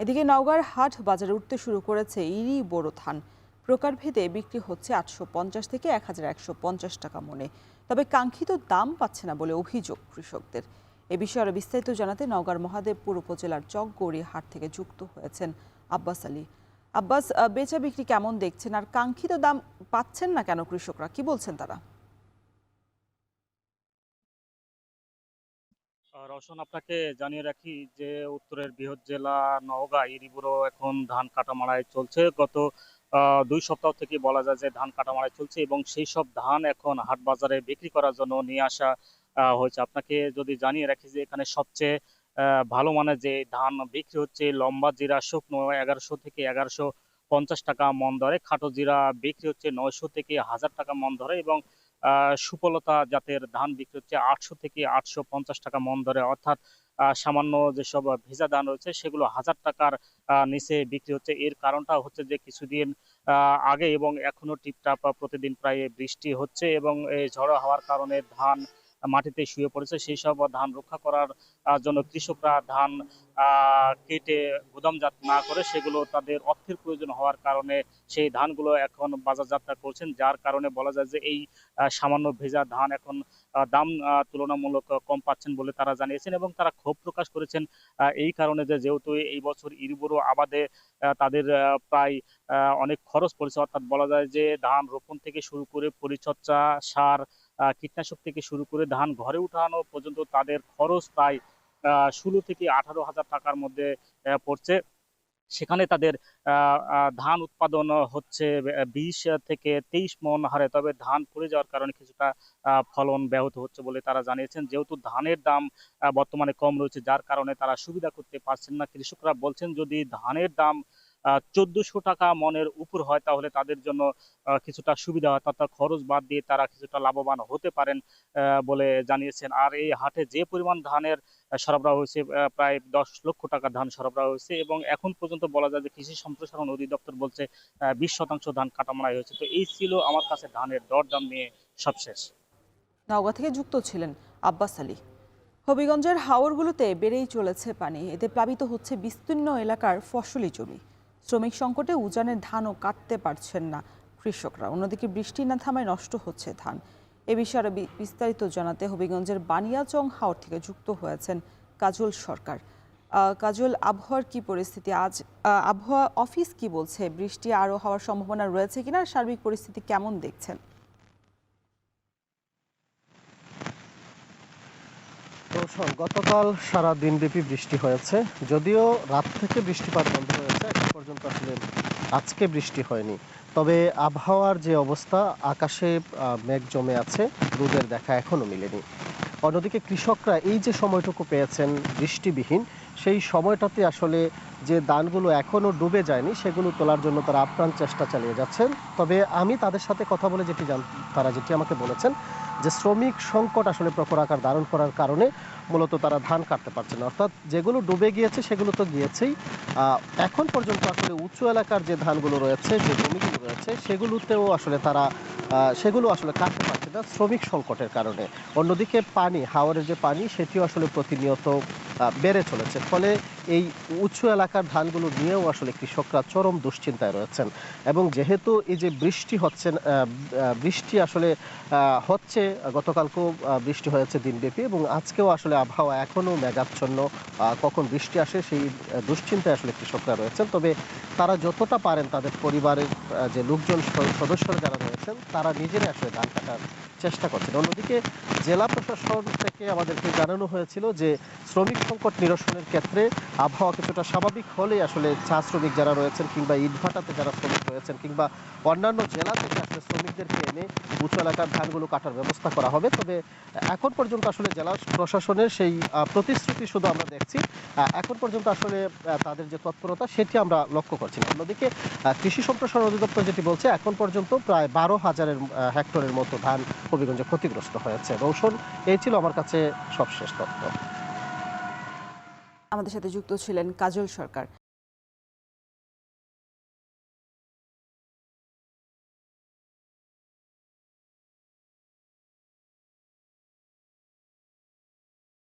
এদিকে নওগাঁর হাট বাজারে উঠতে শুরু করেছে ইরি বোরো ধান। প্রকারভেদে বিক্রি হচ্ছে 850 থেকে 1150 টাকা মনে। তবে কাঙ্ক্ষিত দাম পাচ্ছে না বলে অভিযোগ কৃষকদের। এ বিষয়ে আরো বিস্তারিত জানাতে নওগাঁর মহাদেবপুর উপজেলার চকগৌরী হাট থেকে যুক্ত হয়েছেন আব্বাস আলী। আব্বাস, বেচা বিক্রি কেমন দেখছেন আর কাঙ্ক্ষিত দাম পাচ্ছেন না কেন কৃষকরা, কি বলছেন তারা? রওশন, আপনাকে জানিয়ে রাখি যে উত্তরের বৃহৎ জেলা নওগাঁ ইরিবুরো এখন ধান কাটামাড়ায় চলছে। গত 2 সপ্তাহ থেকে বলা যায় যে ধান কাটামাড়ায় চলছে এবং সেই সব ধান এখন হাট বাজারে বিক্রি করার জন্য নিয়ে আসা হয়েছে। আপনাকে যদি জানিয়ে রাখি যে এখানে সবচেয়ে ভালো মানের যে ধান বিক্রি হচ্ছে লম্বা জিরা শুকনো 1100 থেকে 1150 টাকা মন দরে, খাটো জিরা বিক্রি হচ্ছে 900 থেকে 1000 টাকা মন দরে এবং সুফলতা জাতের ধান বিক্রি হচ্ছে 800 থেকে 850 টাকা মন দরে, অর্থাৎ সামান্য যেসব ভেজা ধান রয়েছে সেগুলো 1000 টাকার নিচে বিক্রি হচ্ছে। এর কারণটা হচ্ছে যে কিছুদিন আগে এবং এখনো টিপটাপ প্রতিদিন প্রায় বৃষ্টি হচ্ছে এবং এই ঝড়ো হওয়ার কারণে ধান মাটিতে শুয়ে পড়েছে। সেই সব ধান রক্ষা করার জন্য কৃষকরা ধান কেটে গুদামজাত না করে সেগুলো তাদের অর্থের প্রয়োজন হওয়ার কারণে সেই ধানগুলো এখন বাজারজাতটা করছেন, যার কারণে বলা যায় যে এই সামান্য ভেজা ধান এখন দাম তুলনামূলক কম পাচ্ছেন বলে তারা জানিয়েছেন এবং তারা ক্ষোভ প্রকাশ করেছেন এই কারণে যে যেহেতু এই বছর ইরিবোরো আবাদে তাদের প্রায় অনেক খরচ পড়েছে, অর্থাৎ বলা যায় যে ধান রোপণ থেকে শুরু করে পরিচর্যা, সার, কীটনাশক থেকে শুরু করে ধান ঘরে উঠানো পর্যন্ত তাদের খরচ প্রায় 16 থেকে 18 হাজার টাকার মধ্যে পড়ছে। সেখানে তাদের ধান উৎপাদন হচ্ছে 20 থেকে 23 মন হারে, তবে ধান পড়ে যাওয়ার কারণে কিছুটা ফলন ব্যাহত হচ্ছে বলে তারা জানিয়েছেন। যেহেতু ধানের দাম বর্তমানে কম রয়েছে, যার কারণে তারা সুবিধা করতে পারছেন না। কৃষকরা বলছেন যদি ধানের দাম 1400 টাকা মনের উপর হয় তাহলে তাদের জন্য কিছুটা সুবিধা হয়, অর্থাৎ খরচ বাদ দিয়ে তারা কিছুটা লাভবান হতে পারেন বলে জানিয়েছেন। আর এই হাটে যে পরিমাণ ধানের সরবরাহ হয়েছে, প্রায় 10 লক্ষ টাকা ধান সরবরাহ হয়েছে এবং এখন পর্যন্ত বলা যায় যে কৃষি সম্প্রসারণ অধিদপ্তর বলছে 20% ধান কাটামাড়াই হয়েছে। তো এই ছিল আমার কাছে ধানের দরদাম নিয়ে সবশেষ। নওগাঁ থেকে যুক্ত ছিলেন আব্বাস আলী। হবিগঞ্জের হাওরগুলোতে বেড়েই চলেছে পানি, এতে প্লাবিত হচ্ছে বিস্তীর্ণ এলাকার ফসলি জমি। শ্রমিক সংকটে উজানের ধানও কাটতে পারছেন না কৃষকরা। অন্যদিকে বৃষ্টি না থামায় নষ্ট হচ্ছে ধান। এ বিষয়ে আরো বিস্তারিত জানাতে হবিগঞ্জের বানিয়াচং হাওর থেকে যুক্ত হয়েছেন কাজল সরকার। কাজল, আবহাওয়ার কি পরিস্থিতি আজ? আবহাওয়া অফিস কি বলছে? বৃষ্টি আরো হওয়ার সম্ভাবনা রয়েছে কিনা? সার্বিক পরিস্থিতি কেমন দেখছেন? তো গতকাল সারা দিনব্যাপী বৃষ্টি হয়েছে, যদিও রাত থেকে বৃষ্টিপাত বন্ধ হয়েছে, এখন পর্যন্ত আসলে আজকে বৃষ্টি হয়নি। তবে আবহাওয়ার যে অবস্থা, আকাশে মেঘ জমে আছে, রোদের দেখা এখনো মিলেনি। অন্যদিকে কৃষকরা এই যে সময়টুকু পেয়েছেন বৃষ্টিবিহীন, সেই সময়টাতে আসলে যে ধানগুলো এখনো ডুবে যায়নি সেগুলো তোলার জন্য তারা আপ্রাণ চেষ্টা চালিয়ে যাচ্ছেন। তবে আমি তাদের সাথে কথা বলে তারা যেটি আমাকে বলেছেন যে শ্রমিক সংকট আসলে প্রখর আকার ধারণ করার কারণে মূলত তারা ধান কাটতে পারছে না। অর্থাৎ যেগুলো ডুবে গিয়েছে সেগুলো তো গিয়েছেই, এখন পর্যন্ত আসলে উঁচু এলাকার যে ধানগুলো রয়েছে, যে জমিগুলো রয়েছে, সেগুলোতেও আসলে তারা সেগুলো আসলে কাটতে পারছে না শ্রমিক সংকটের কারণে। অন্যদিকে পানি, হাওরের যে পানি, সেটিও আসলে প্রতিনিয়ত বেড়ে চলেছে। ফলে এই উঁচু এলাকার ধানগুলো নিয়েও আসলে কৃষকরা চরম দুশ্চিন্তায় রয়েছেন। এবং যেহেতু এই যে বৃষ্টি হচ্ছে, বৃষ্টি আসলে হচ্ছে, গতকালকেও বৃষ্টি হয়েছে দিনব্যাপী এবং আজকেও আসলে আবহাওয়া এখনও মেঘাচ্ছন্ন, কখন বৃষ্টি আসে সেই দুশ্চিন্তায় আসলে কৃষকরা রয়েছেন। তবে তারা যতটা পারেন তাদের পরিবারের যে লোকজন, সদস্যরা যারা রয়েছেন, তারা নিজেরাই আসলে ধান কাটার চেষ্টা করছেন। অন্যদিকে জেলা প্রশাসন থেকে আমাদেরকে জানানো হয়েছিল যে শ্রমিক সংকট নিরসনের ক্ষেত্রে আবহাওয়া কিছুটা স্বাভাবিক হলেই আসলে চা শ্রমিক যারা রয়েছেন কিংবা ইটভাটাতে যারা শ্রমিক রয়েছেন কিংবা অন্যান্য জেলা থেকে আসলে শ্রমিকদেরকে এনে উঁচু এলাকার ধানগুলো কাটার ব্যবস্থা করা হবে। তবে এখন পর্যন্ত আসলে জেলা প্রশাসনের সেই প্রতিশ্রুতি শুধু আমরা দেখছি, এখন পর্যন্ত আসলে তাদের যে তৎপরতা সেটি আমরা লক্ষ্য করছি না। অন্যদিকে কৃষি সম্প্রসারণ অধিদপ্তর যেটি বলছে, এখন পর্যন্ত প্রায় 12,000 হেক্টরের মতো ধান হবিগঞ্জে ক্ষতিগ্রস্ত হয়েছে। রৌশন, এই ছিল আমার কাছে সবশেষ তথ্য। আমাদের সাথে যুক্ত ছিলেন কাজল সরকার।